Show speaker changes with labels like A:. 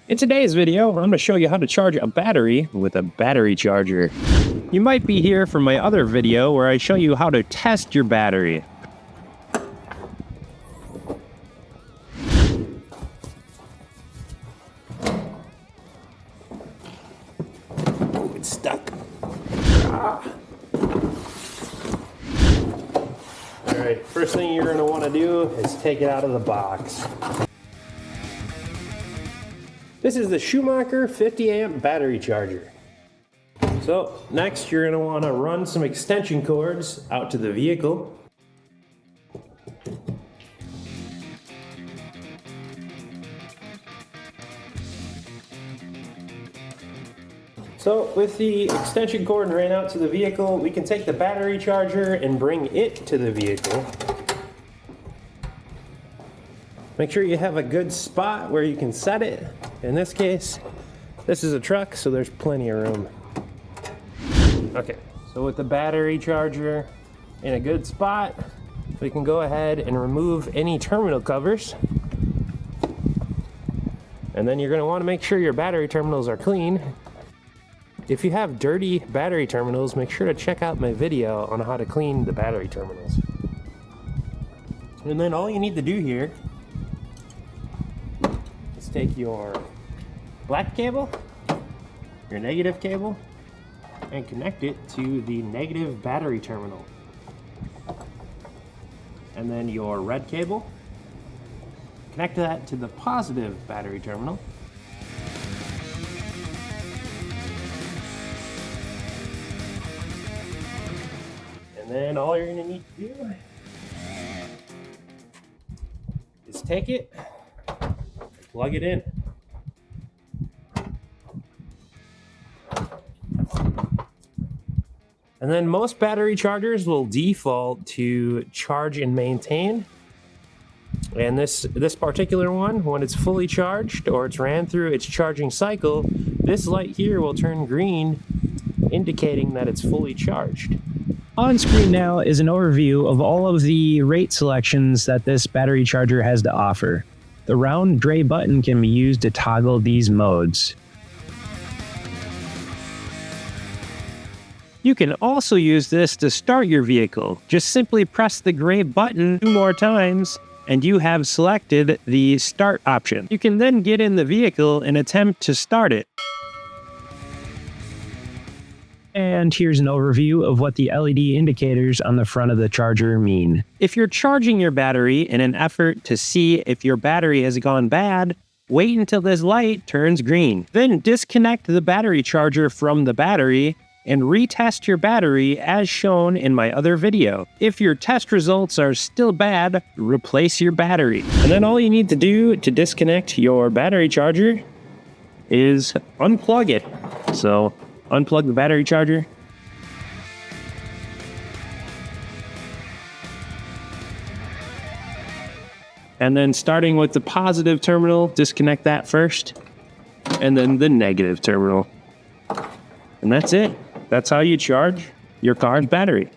A: In today's video, I'm going to show you how to charge a battery with a battery charger. You might be here from my other video where I show you how to test your battery. Oh, it's stuck. Alright, first thing you're going to want to do is take it out of the box. This is the Schumacher 50 amp battery charger. So next you're going to want to run some extension cords out to the vehicle. So with the extension cord ran out to the vehicle, we can take the battery charger and bring it to the vehicle. Make sure you have a good spot where you can set it. In this case, this is a truck, so there's plenty of room. Okay, so with the battery charger in a good spot, we can go ahead and remove any terminal covers. And then you're going to want to make sure your battery terminals are clean. If you have dirty battery terminals, make sure to check out my video on how to clean the battery terminals. And then all you need to do here is take your black cable, your negative cable, and connect it to the negative battery terminal. And then your red cable, connect that to the positive battery terminal. And then all you're going to need to do is take it, plug it in. And then most battery chargers will default to charge and maintain. And this particular one, when it's fully charged or it's ran through its charging cycle, this light here will turn green, indicating that it's fully charged. On screen now is an overview of all of the rate selections that this battery charger has to offer. The round gray button can be used to toggle these modes. You can also use this to start your vehicle. Just simply press the gray button 2 more times and you have selected the start option. You can then get in the vehicle and attempt to start it. And here's an overview of what the LED indicators on the front of the charger mean. If you're charging your battery in an effort to see if your battery has gone bad, wait until this light turns green. Then disconnect the battery charger from the battery and retest your battery as shown in my other video. If your test results are still bad, replace your battery. And then all you need to do to disconnect your battery charger is unplug it. So unplug the battery charger. And then starting with the positive terminal, disconnect that first, and then the negative terminal. And that's it. That's how you charge your car's battery.